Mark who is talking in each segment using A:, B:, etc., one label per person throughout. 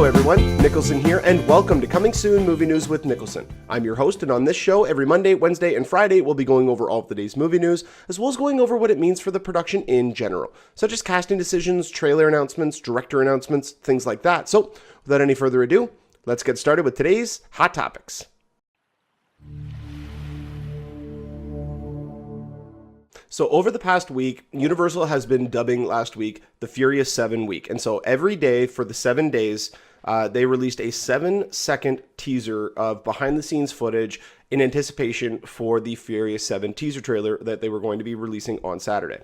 A: Hello everyone, Niklsun here, and welcome to Coming Soon Movie News with Niklsun. I'm your host, and on this show, every Monday, Wednesday, and Friday, we'll be going over all of the day's movie news, as well as going over what it means for the production in general, such as casting decisions, trailer announcements, director announcements, things like that. So, without any further ado, let's get started with today's Hot Topics. So over the past week, Universal has been dubbing last week the Furious 7 week. And so every day for the 7 days, they released a 7-second teaser of behind-the-scenes footage in anticipation for the Furious 7 teaser trailer that they were going to be releasing on Saturday.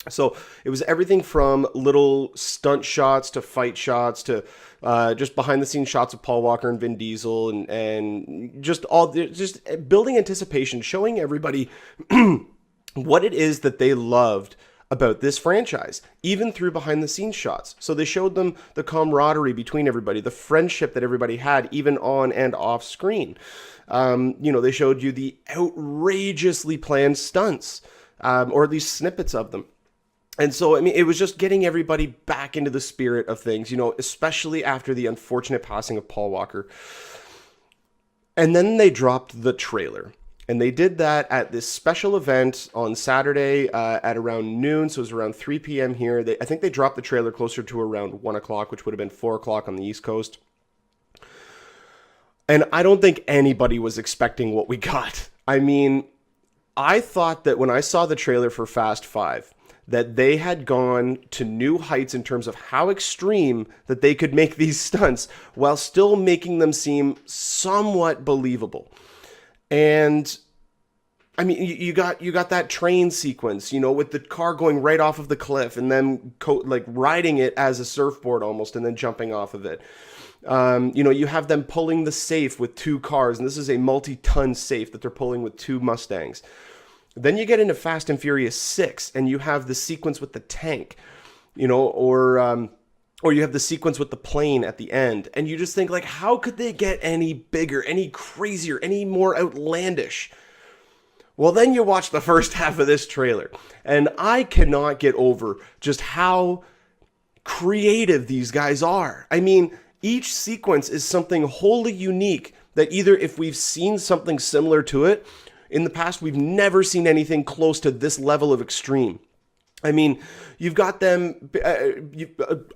A: So it was everything from little stunt shots to fight shots to just behind-the-scenes shots of Paul Walker and Vin Diesel and just building anticipation, showing everybody what it is that they loved about this franchise, even through behind-the-scenes shots. So they showed them the camaraderie between everybody, the friendship that everybody had, even on and off screen. They showed you the outrageously planned stunts, or at least snippets of them. And so, I mean, it was just getting everybody back into the spirit of things, especially after the unfortunate passing of Paul Walker. And then they dropped the trailer. And they did that at this special event on Saturday at around noon. So it was around 3 p.m. here. I think they dropped the trailer closer to around 1 o'clock, which would have been 4 o'clock on the East Coast. And I don't think anybody was expecting what we got. I mean, I thought that when I saw the trailer for Fast 5, that they had gone to new heights in terms of how extreme that they could make these stunts while still making them seem somewhat believable. And I mean, you got that train sequence, with the car going right off of the cliff and then riding it as a surfboard almost and then jumping off of it. You have them pulling the safe with 2 cars, and this is a multi-ton safe that they're pulling with 2 Mustangs. Then you get into Fast and Furious 6, and you have the sequence with the tank, or you have the sequence with the plane at the end, and you just think, how could they get any bigger, any crazier, any more outlandish? Well, then you watch the first half of this trailer, and I cannot get over just how creative these guys are. I mean, each sequence is something wholly unique that either if we've seen something similar to it, in the past we've never seen anything close to this level of extreme. I mean, you've got them,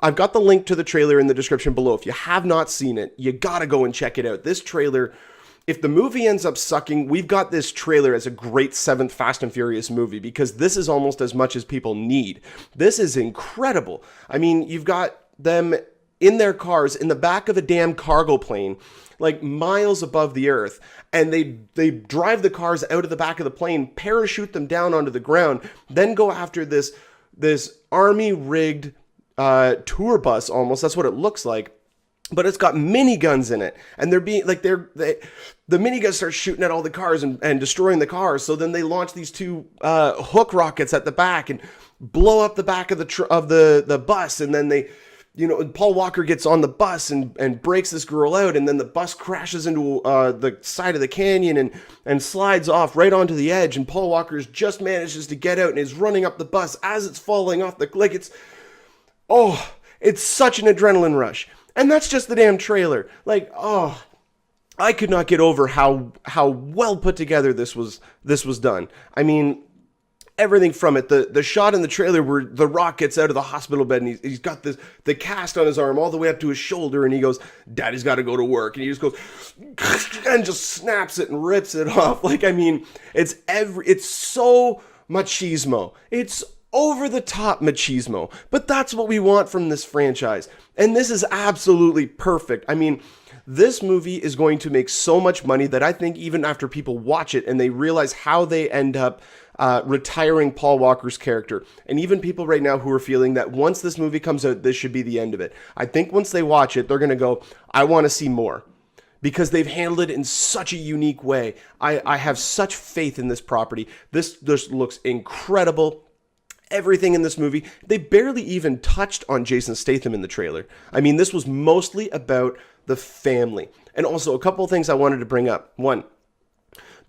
A: I've got the link to the trailer in the description below. If you have not seen it, you gotta go and check it out. This trailer, if the movie ends up sucking, we've got this trailer as a great 7th Fast and Furious movie, because this is almost as much as people need. This is incredible. I mean, you've got them in their cars, in the back of a damn cargo plane, miles above the earth, and they drive the cars out of the back of the plane, parachute them down onto the ground, then go after this army-rigged tour bus almost. That's what it looks like. But it's got miniguns in it, and the miniguns start shooting at all the cars and destroying the cars. So then they launch these 2 hook rockets at the back and blow up the back of the bus, and then Paul Walker gets on the bus and breaks this girl out, and then the bus crashes into the side of the canyon and slides off right onto the edge, and Paul Walker just manages to get out and is running up the bus as it's falling off it's such an adrenaline rush. And that's just the damn trailer. I could not get over how well put together this was done. I mean, everything from it, the shot in the trailer where The Rock gets out of the hospital bed and he's got the cast on his arm all the way up to his shoulder, and he goes, "Daddy's got to go to work," and he just goes and just snaps it and rips it off. It's so machismo. It's over the top machismo, but that's what we want from this franchise, and this is absolutely perfect. I mean, this movie is going to make so much money that I think even after people watch it and they realize how they end up retiring Paul Walker's character, and even people right now who are feeling that once this movie comes out, this should be the end of it. I think once they watch it, they're going to go, I want to see more, because they've handled it in such a unique way. I have such faith in this property. This looks incredible. Everything in this movie, they barely even touched on Jason Statham in the trailer. I mean, this was mostly about the family. And also, a couple of things I wanted to bring up. One,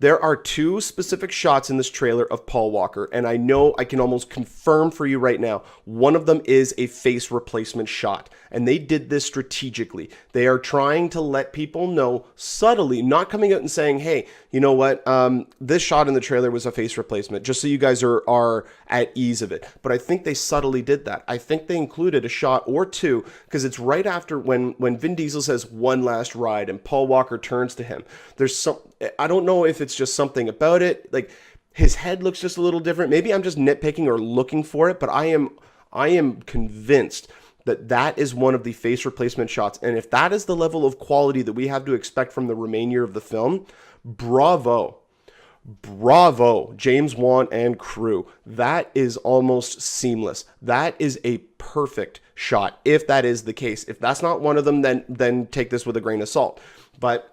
A: There are two specific shots in this trailer of Paul Walker, and I know I can almost confirm for you right now, one of them is a face replacement shot, and they did this strategically. They are trying to let people know subtly, not coming out and saying, hey, you know what, this shot in the trailer was a face replacement, just so you guys are at ease of it. But I think they subtly did that. I think they included a shot or two, because it's right after when Vin Diesel says one last ride and Paul Walker turns to him. There's some, I don't know if it's just something about it, like his head looks just a little different. Maybe I'm just nitpicking or looking for it, but I am convinced that that is one of the face replacement shots. And if that is the level of quality that we have to expect from the remainder of the film, bravo. Bravo, James Wan and crew. That is almost seamless. That is a perfect shot, if that is the case. If that's not one of them, then take this with a grain of salt. But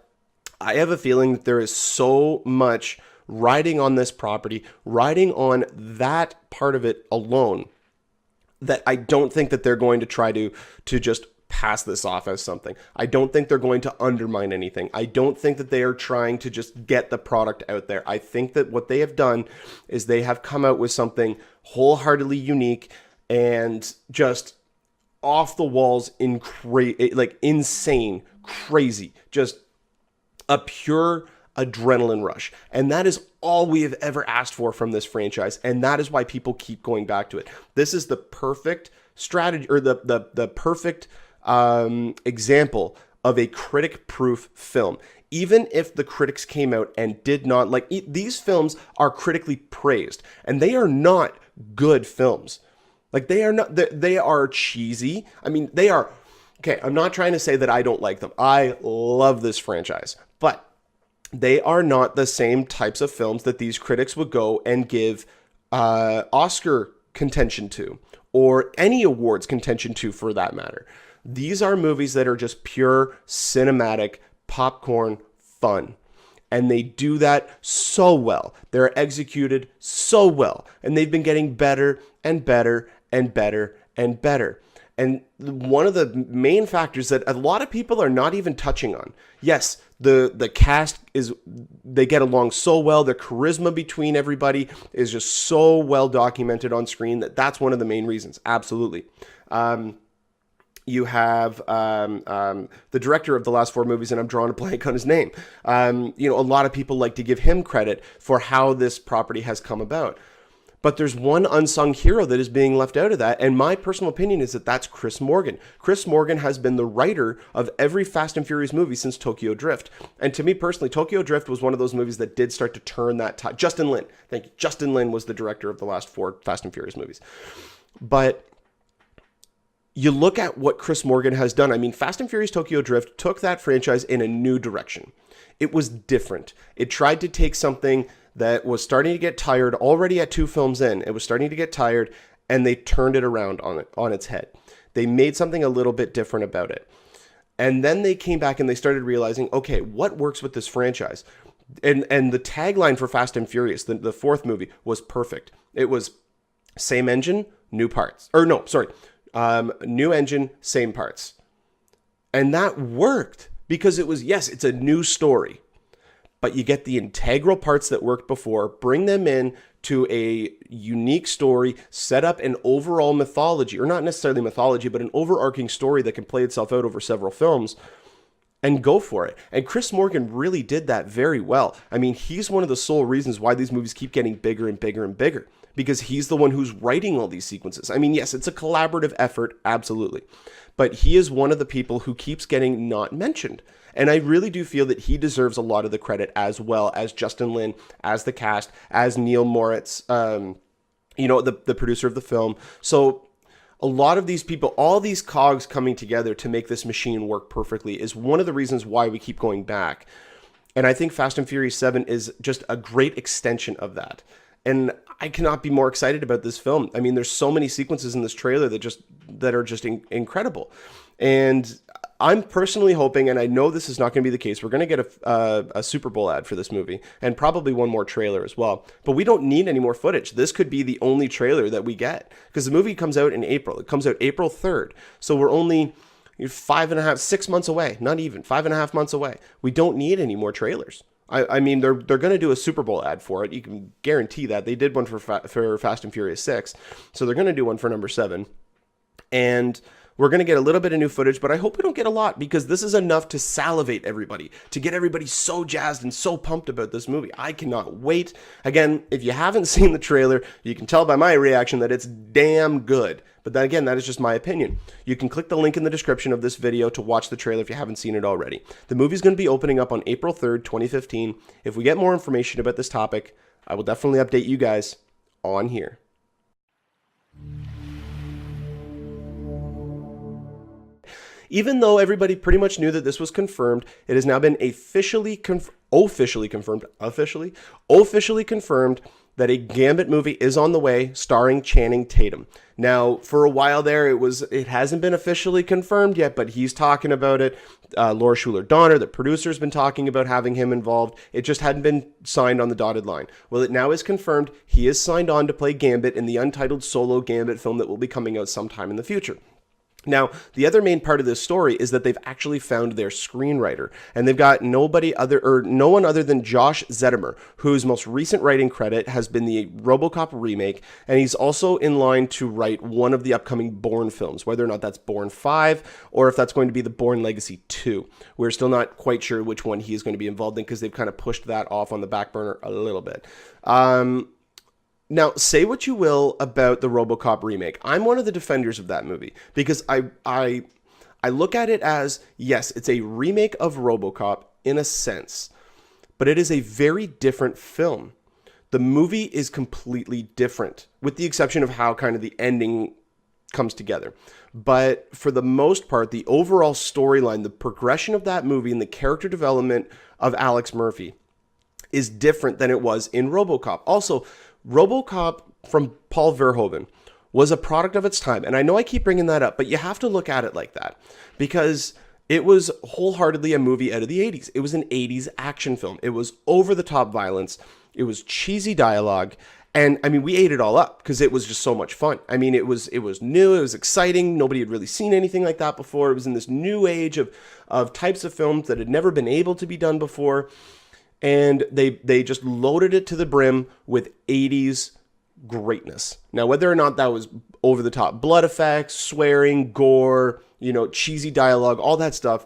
A: I have a feeling that there is so much riding on this property, riding on that part of it alone, that I don't think that they're going to try to just pass this off as something. I don't think they're going to undermine anything. I don't think that they are trying to just get the product out there. I think that what they have done is they have come out with something wholeheartedly unique and just off the walls, insane, crazy, just a pure adrenaline rush. And that is all we have ever asked for from this franchise. And that is why people keep going back to it. This is the perfect strategy, or the perfect example of a critic-proof film. Even if the critics came out and did not like these films, are critically praised, and they are not good films. Like they are not. They are cheesy. I mean, they are. Okay, I'm not trying to say that I don't like them. I love this franchise, but they are not the same types of films that these critics would go and give Oscar contention to, or any awards contention to, for that matter. These are movies that are just pure cinematic popcorn fun. And they do that so well. They're executed so well. And they've been getting better and better and better and better. And one of the main factors that a lot of people are not even touching on. Yes, the cast they get along so well. The charisma between everybody is just so well documented on screen that's one of the main reasons. Absolutely. You have the director of the last four movies, and I'm drawing a blank on his name. A lot of people like to give him credit for how this property has come about. But there's one unsung hero that is being left out of that, and my personal opinion is that that's Chris Morgan. Chris Morgan has been the writer of every Fast and Furious movie since Tokyo Drift. And to me personally, Tokyo Drift was one of those movies that did start to turn that tide. Justin Lin, thank you. Justin Lin was the director of the last four Fast and Furious movies. But you look at what Chris Morgan has done. I mean, Fast and Furious Tokyo Drift took that franchise in a new direction. It was different. It tried to take something that was starting to get tired already at 2 films in. It was starting to get tired, and they turned it around on its head. They made something a little bit different about it. And then they came back and they started realizing, okay, what works with this franchise? And the tagline for Fast and Furious, the fourth movie, was perfect. It was same engine, new parts. Or no, sorry. New engine, same parts. And that worked because it was, yes, it's a new story, but you get the integral parts that worked before, bring them in to a unique story, set up an overall mythology, or not necessarily mythology, but an overarching story that can play itself out over several films, and go for it. And Chris Morgan really did that very well. I mean, he's one of the sole reasons why these movies keep getting bigger and bigger and bigger, because he's the one who's writing all these sequences. I mean, yes, it's a collaborative effort, absolutely. But he is one of the people who keeps getting not mentioned. And I really do feel that he deserves a lot of the credit, as well as Justin Lin, as the cast, as Neil Moritz, the producer of the film. So a lot of these people, all these cogs coming together to make this machine work perfectly is one of the reasons why we keep going back. And I think Fast and Furious 7 is just a great extension of that. And I cannot be more excited about this film. I mean, there's so many sequences in this trailer that are just incredible. And I'm personally hoping, and I know this is not going to be the case, we're going to get a Super Bowl ad for this movie, and probably one more trailer as well. But we don't need any more footage. This could be the only trailer that we get, because the movie comes out in April. It comes out April 3rd. So we're only 6 months away, not even 5.5 months away. We don't need any more trailers. I mean, they're going to do a Super Bowl ad for it. You can guarantee that. They did one for Fast and Furious 6. So they're going to do one for number 7. And we're going to get a little bit of new footage, but I hope we don't get a lot, because this is enough to salivate everybody, to get everybody so jazzed and so pumped about this movie. I cannot wait. Again, if you haven't seen the trailer, you can tell by my reaction that it's damn good. But then again, that is just my opinion. You can click the link in the description of this video to watch the trailer if you haven't seen it already. The movie's going to be opening up on April 3rd, 2015. If we get more information about this topic, I will definitely update you guys on here. Even though everybody pretty much knew that this was confirmed, it has now been officially confirmed that a Gambit movie is on the way, starring Channing Tatum. Now, for a while there, it hasn't been officially confirmed yet, but he's talking about it. Laura Schuler-Donner, the producer, has been talking about having him involved. It just hadn't been signed on the dotted line. Well, it now is confirmed. He is signed on to play Gambit in the untitled solo Gambit film that will be coming out sometime in the future. Now, the other main part of this story is that they've actually found their screenwriter, and they've got no one other than Josh Zedemer, whose most recent writing credit has been the RoboCop remake, and he's also in line to write one of the upcoming Bourne films, whether or not that's Bourne 5 or if that's going to be the Bourne Legacy 2. We're still not quite sure which one he is going to be involved in, because they've kind of pushed that off on the back burner a little bit. Now, say what you will about the RoboCop remake. I'm one of the defenders of that movie, because I look at it as, yes, it's a remake of RoboCop in a sense, but it is a very different film. The movie is completely different, with the exception of how kind of the ending comes together. But for the most part, the overall storyline, the progression of that movie, and the character development of Alex Murphy is different than it was in RoboCop. Also, RoboCop from Paul Verhoeven was a product of its time. And I know I keep bringing that up, but you have to look at it like that, because it was wholeheartedly a movie out of the 80s. It was an 80s action film. It was over-the-top violence. It was cheesy dialogue. And I mean, we ate it all up because it was just so much fun. I mean, it was new. It was exciting. Nobody had really seen anything like that before. It was in this new age of types of films that had never been able to be done before. And they just loaded it to the brim with 80s greatness. Now, whether or not that was over-the-top blood effects, swearing, gore, cheesy dialogue, all that stuff,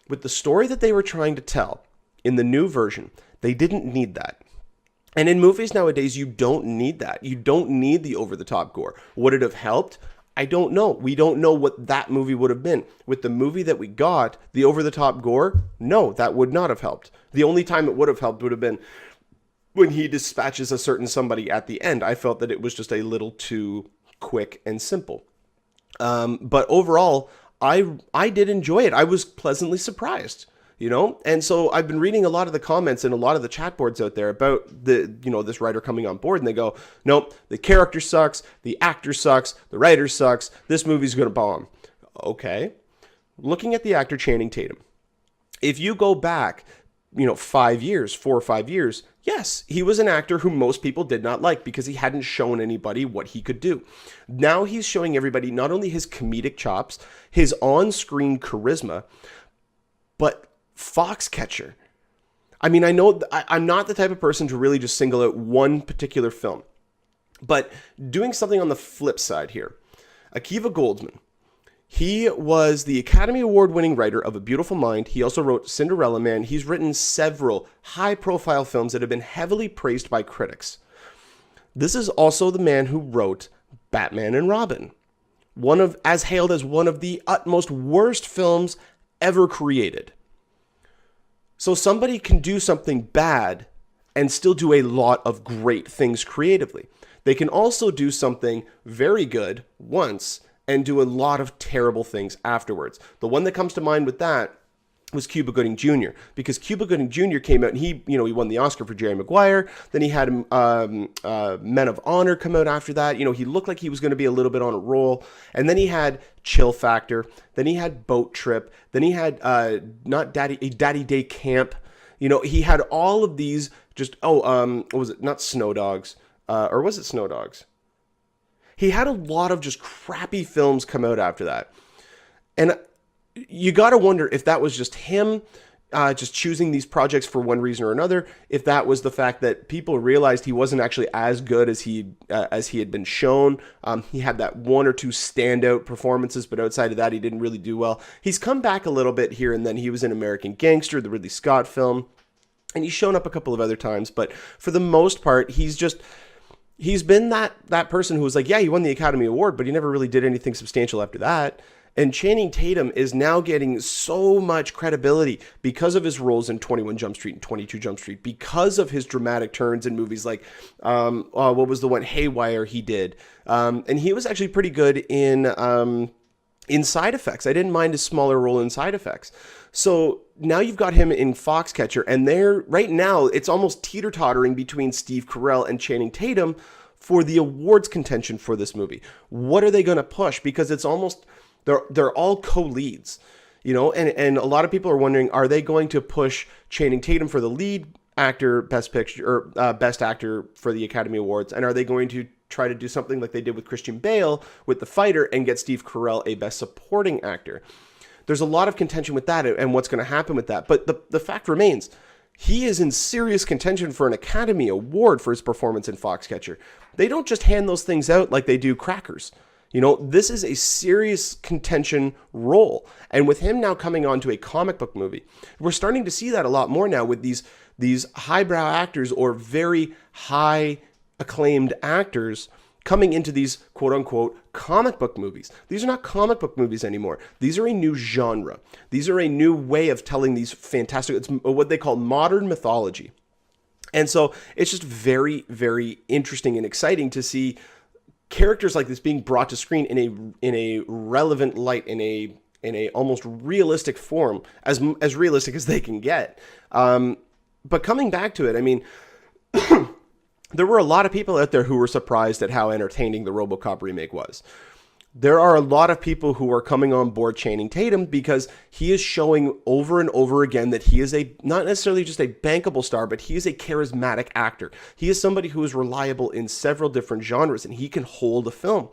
A: with the story that they were trying to tell in the new version, they didn't need that. And in movies nowadays, you don't need that. You don't need the over-the-top gore. Would it have helped? I don't know. We don't know what that movie would have been. With the movie that we got, the over-the-top gore, no, that would not have helped. The only time it would have helped would have been when he dispatches a certain somebody at the end. I felt that it was just a little too quick and simple. But overall, I did enjoy it. I was pleasantly surprised. And so I've been reading a lot of the comments and a lot of the chat boards out there about this writer coming on board, and they go, nope, the character sucks, the actor sucks, the writer sucks, this movie's going to bomb. Okay. Looking at the actor Channing Tatum, if you go back, 4 or 5 years, yes, he was an actor who most people did not like because he hadn't shown anybody what he could do. Now he's showing everybody not only his comedic chops, his on-screen charisma, but Foxcatcher. I mean, I know I'm not the type of person to really just single out one particular film, but doing something on the flip side here, Akiva Goldsman, he was the Academy Award-winning writer of A Beautiful Mind. He also wrote Cinderella Man. He's written several high-profile films that have been heavily praised by critics. This is also the man who wrote Batman and Robin, as hailed as one of the utmost worst films ever created. So somebody can do something bad and still do a lot of great things creatively. They can also do something very good once and do a lot of terrible things afterwards. The one that comes to mind with that was Cuba Gooding Jr. Because Cuba Gooding Jr. came out and he won the Oscar for Jerry Maguire. Then he had Men of Honor come out after that. He looked like he was going to be a little bit on a roll. And then he had Chill Factor. Then he had Boat Trip. Then he had Daddy Day Camp. He had all of these what was it? Not Snow Dogs. Or was it Snow Dogs? He had a lot of just crappy films come out after that. And you got to wonder if that was just him just choosing these projects for one reason or another, if that was the fact that people realized he wasn't actually as good as he had been shown. He had that one or two standout performances, but outside of that, he didn't really do well. He's come back a little bit here and then. He was in American Gangster, the Ridley Scott film, and he's shown up a couple of other times, but for the most part, he's been that person who was like, yeah, he won the Academy Award, but he never really did anything substantial after that. And Channing Tatum is now getting so much credibility because of his roles in 21 Jump Street and 22 Jump Street, because of his dramatic turns in movies like, what was the one, Haywire he did. And he was actually pretty good in Side Effects. I didn't mind his smaller role in Side Effects. So now you've got him in Foxcatcher, and right now it's almost teeter-tottering between Steve Carell and Channing Tatum for the awards contention for this movie. What are they going to push? Because it's almost... They're all co-leads, you know, and a lot of people are wondering, are they going to push Channing Tatum for the lead actor, best picture, or best actor for the Academy Awards, and are they going to try to do something like they did with Christian Bale with The Fighter and get Steve Carell a best supporting actor? There's a lot of contention with that and what's going to happen with that, but the fact remains, he is in serious contention for an Academy Award for his performance in Foxcatcher. They don't just hand those things out like they do crackers. You know, this is a serious contention role. And with him now coming on to a comic book movie, we're starting to see that a lot more now with these highbrow actors or very high acclaimed actors coming into these quote unquote comic book movies. These are not comic book movies anymore. These are a new genre. These are a new way of telling these fantastic, it's what they call modern mythology. And so it's just very, very interesting and exciting to see characters like this being brought to screen in a relevant light, in a almost realistic form, as realistic as they can get. But coming back to it, I mean, there were a lot of people out there who were surprised at how entertaining the RoboCop remake was. There are a lot of people who are coming on board Channing Tatum because he is showing over and over again that he is not necessarily just a bankable star, but he is a charismatic actor. He is somebody who is reliable in several different genres, and he can hold a film.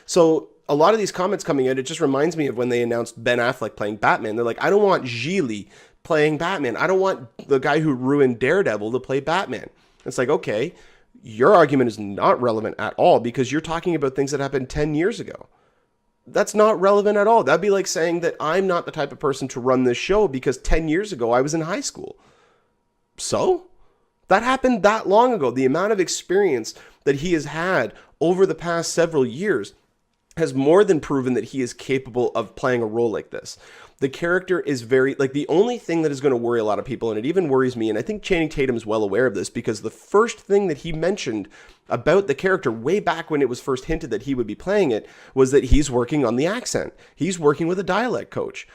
A: So a lot of these comments coming out, it just reminds me of when they announced Ben Affleck playing Batman. They're like, I don't want Gigli playing Batman. I don't want the guy who ruined Daredevil to play Batman. It's like, okay, your argument is not relevant at all because you're talking about things that happened 10 years ago. That's not relevant at all. That'd be like saying that I'm not the type of person to run this show because 10 years ago I was in high school. So? That happened that long ago. The amount of experience that he has had over the past several years has more than proven that he is capable of playing a role like this. The character is very, like, the only thing that is going to worry a lot of people, and it even worries me, and I think Channing Tatum is well aware of this, because the first thing that he mentioned about the character way back when it was first hinted that he would be playing it was that he's working on the accent. He's working with a dialect coach.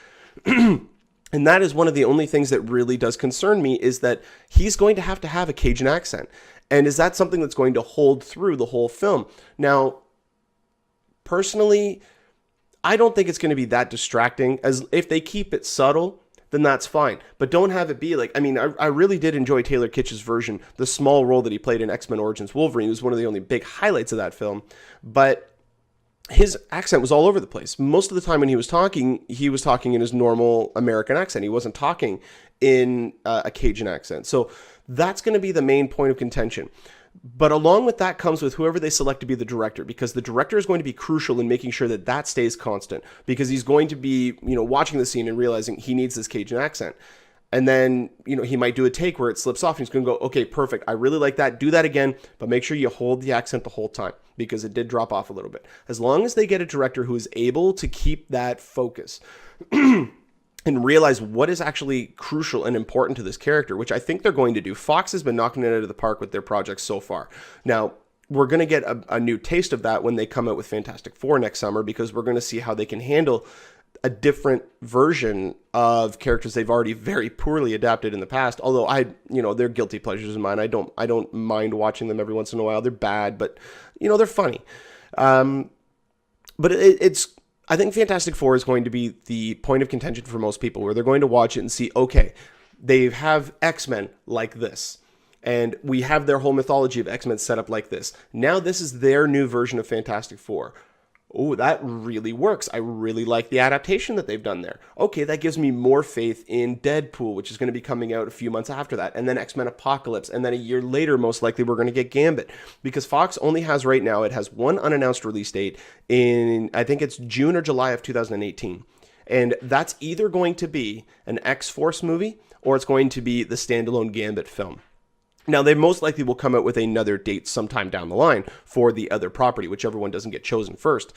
A: And that is one of the only things that really does concern me, is that he's going to have a Cajun accent. And is that something that's going to hold through the whole film? Now, personally, I don't think it's going to be that distracting. As if they keep it subtle, then that's fine. But don't have it be like, I mean, I really did enjoy Taylor Kitsch's version, the small role that he played in X-Men Origins Wolverine. It was one of the only big highlights of that film. But his accent was all over the place. Most of the time when he was talking in his normal American accent. He wasn't talking in a Cajun accent. So that's going to be the main point of contention. But along with that comes with whoever they select to be the director, because the director is going to be crucial in making sure that that stays constant, because he's going to be, watching the scene and realizing he needs this Cajun accent. And then, he might do a take where it slips off and he's going to go, okay, perfect. I really like that. Do that again, but make sure you hold the accent the whole time, because it did drop off a little bit. As long as they get a director who is able to keep that focus and realize what is actually crucial and important to this character, which I think they're going to do. Fox has been knocking it out of the park with their projects so far. Now, we're going to get a new taste of that when they come out with Fantastic Four next summer, because we're going to see how they can handle a different version of characters they've already very poorly adapted in the past. Although they're guilty pleasures of mine. I don't mind watching them every once in a while. They're bad, but they're funny. But I think Fantastic Four is going to be the point of contention for most people, where they're going to watch it and see, okay, they have X-Men like this, and we have their whole mythology of X-Men set up like this. Now this is their new version of Fantastic Four. Oh, that really works. I really like the adaptation that they've done there. Okay, that gives me more faith in Deadpool, which is going to be coming out a few months after that, and then X-Men Apocalypse, and then a year later, most likely, we're going to get Gambit. Because Fox only has right now, it has one unannounced release date in, I think it's June or July of 2018. And that's either going to be an X-Force movie, or it's going to be the standalone Gambit film. Now, they most likely will come out with another date sometime down the line for the other property, whichever one doesn't get chosen first.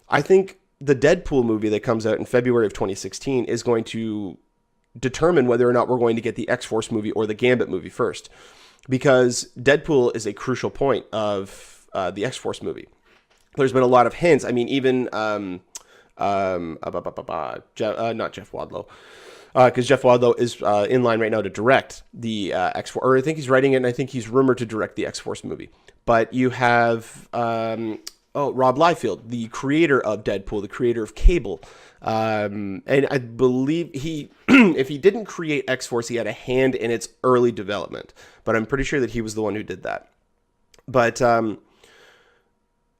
A: I think the Deadpool movie that comes out in February of 2016 is going to determine whether or not we're going to get the X-Force movie or the Gambit movie first. Because Deadpool is a crucial point of the X-Force movie. There's been a lot of hints. I mean, even not Jeff Wadlow. Because Jeff Wadlow is in line right now to direct the X-Force, or I think he's writing it, and I think he's rumored to direct the X-Force movie. But you have Rob Liefeld, the creator of Deadpool, the creator of Cable, and I believe he, if he didn't create X-Force, he had a hand in its early development. But I'm pretty sure that he was the one who did that. But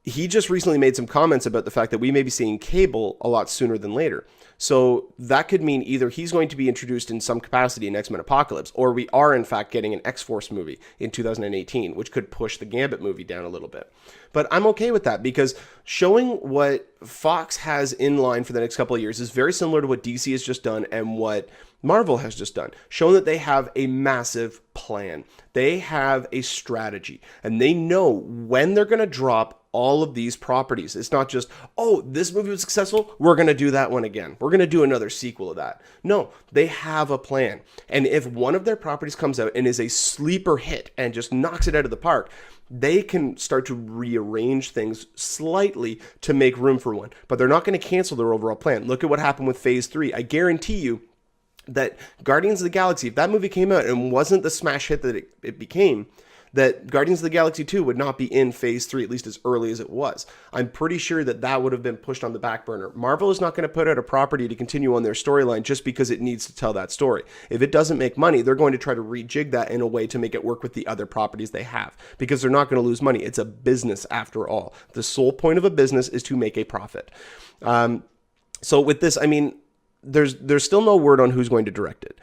A: he just recently made some comments about the fact that we may be seeing Cable a lot sooner than later. So that could mean either he's going to be introduced in some capacity in X-Men Apocalypse, or we are in fact getting an X-Force movie in 2018, which could push the Gambit movie down a little bit. But I'm okay with that, because showing what Fox has in line for the next couple of years is very similar to what DC has just done and what Marvel has just done, showing that they have a massive plan. They have a strategy, and they know when they're going to drop all of these properties. It's not just, oh, this movie was successful, we're going to do that one again. We're going to do another sequel of that. No, they have a plan. And if one of their properties comes out and is a sleeper hit and just knocks it out of the park, they can start to rearrange things slightly to make room for one. But they're not going to cancel their overall plan. Look at what happened with Phase 3. I guarantee you that Guardians of the Galaxy, if that movie came out and wasn't the smash hit that it became, that Guardians of the Galaxy 2 would not be in Phase 3, at least as early as it was. I'm pretty sure that that would have been pushed on the back burner. Marvel is not going to put out a property to continue on their storyline just because it needs to tell that story. If it doesn't make money, they're going to try to rejig that in a way to make it work with the other properties they have, because they're not going to lose money. It's a business after all. The sole point of a business is to make a profit. So with this, I mean, there's still no word on who's going to direct it.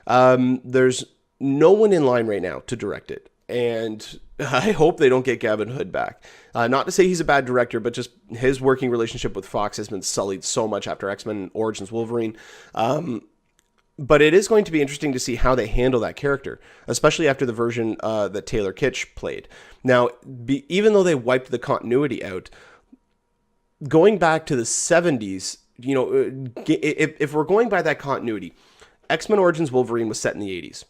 A: There's no one in line right now to direct it. And I hope they don't get Gavin Hood back. Not to say he's a bad director, but just his working relationship with Fox has been sullied so much after X-Men Origins Wolverine. But it is going to be interesting to see how they handle that character, especially after the version that Taylor Kitsch played. Now, even though they wiped the continuity out, going back to the 70s, you know, if we're going by that continuity, X-Men Origins Wolverine was set in the 80s.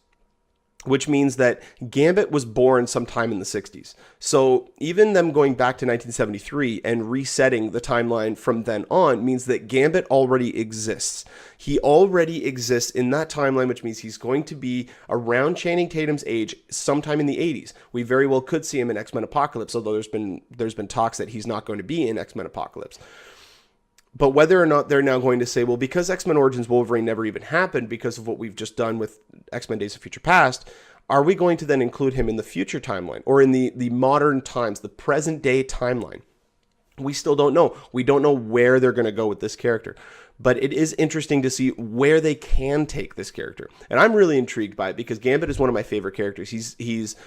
A: Which means that Gambit was born sometime in the 60s. So even them going back to 1973 and resetting the timeline from then on means that Gambit already exists. He already exists in that timeline, which means he's going to be around Channing Tatum's age sometime in the 80s. We very well could see him in X-Men Apocalypse, although there's been talks that he's not going to be in X-Men Apocalypse. But whether or not they're now going to say, well, because X-Men Origins Wolverine never even happened because of what we've just done with X-Men Days of Future Past, are we going to then include him in the future timeline or in the modern times, the present day timeline? We still don't know. We don't know where they're going to go with this character. But it is interesting to see where they can take this character. And I'm really intrigued by it because Gambit is one of my favorite characters. He's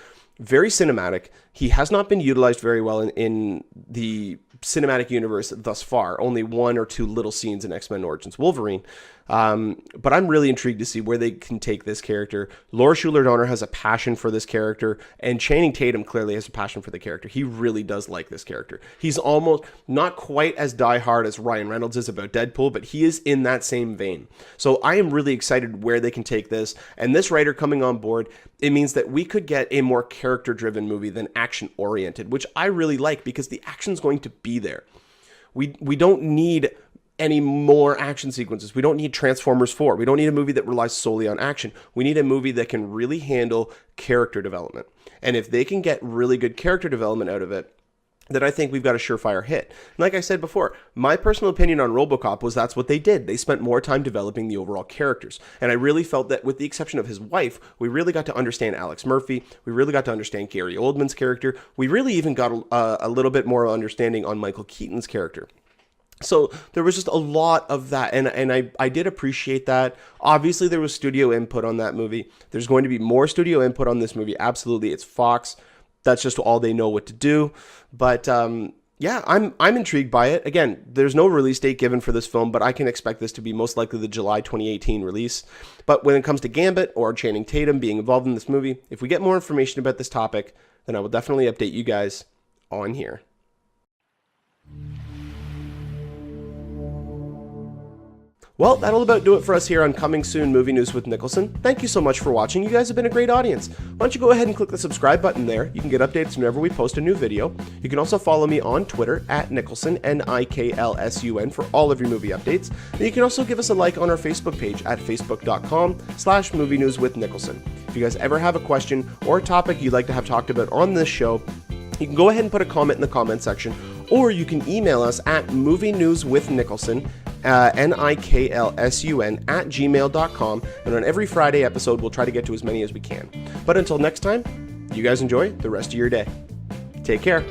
A: very cinematic. He has not been utilized very well in the cinematic universe thus far. Only one or two little scenes in X-Men Origins Wolverine. But I'm really intrigued to see where they can take this character. Laura Schuler-Donner has a passion for this character, and Channing Tatum clearly has a passion for the character. He really does like this character. He's almost not quite as diehard as Ryan Reynolds is about Deadpool, but he is in that same vein. So I am really excited where they can take this. And this writer coming on board, it means that we could get a more character-driven movie than action-oriented, which I really like because the action's going to be there. We don't need any more action sequences. We don't need Transformers 4. We don't need a movie that relies solely on action. We need a movie that can really handle character development. And if they can get really good character development out of it, then I think we've got a surefire hit. And like I said before, my personal opinion on RoboCop was that's what they did. They spent more time developing the overall characters. And I really felt that with the exception of his wife, we really got to understand Alex Murphy. We really got to understand Gary Oldman's character. We really even got a little bit more understanding on Michael Keaton's character. So there was just a lot of that, and I did appreciate that. Obviously, there was studio input on that movie. There's going to be more studio input on this movie. Absolutely, it's Fox. That's just all they know what to do. But yeah, I'm intrigued by it. Again, there's no release date given for this film, but I can expect this to be most likely the July 2018 release. But when it comes to Gambit or Channing Tatum being involved in this movie, if we get more information about this topic, then I will definitely update you guys on here. Well, that'll about do it for us here on Coming Soon Movie News with Niklsun. Thank you so much for watching. You guys have been a great audience. Why don't you go ahead and click the subscribe button there. You can get updates whenever we post a new video. You can also follow me on Twitter at Niklsun, Niklsun, for all of your movie updates. And you can also give us a like on our Facebook page at facebook.com/movie news with Niklsun. If you guys ever have a question or a topic you'd like to have talked about on this show, you can go ahead and put a comment in the comment section, or you can email us at movienewswithniklsun, Niklsun @gmail.com, and on every Friday episode we'll try to get to as many as we can. But until next time, you guys enjoy the rest of your day. Take care.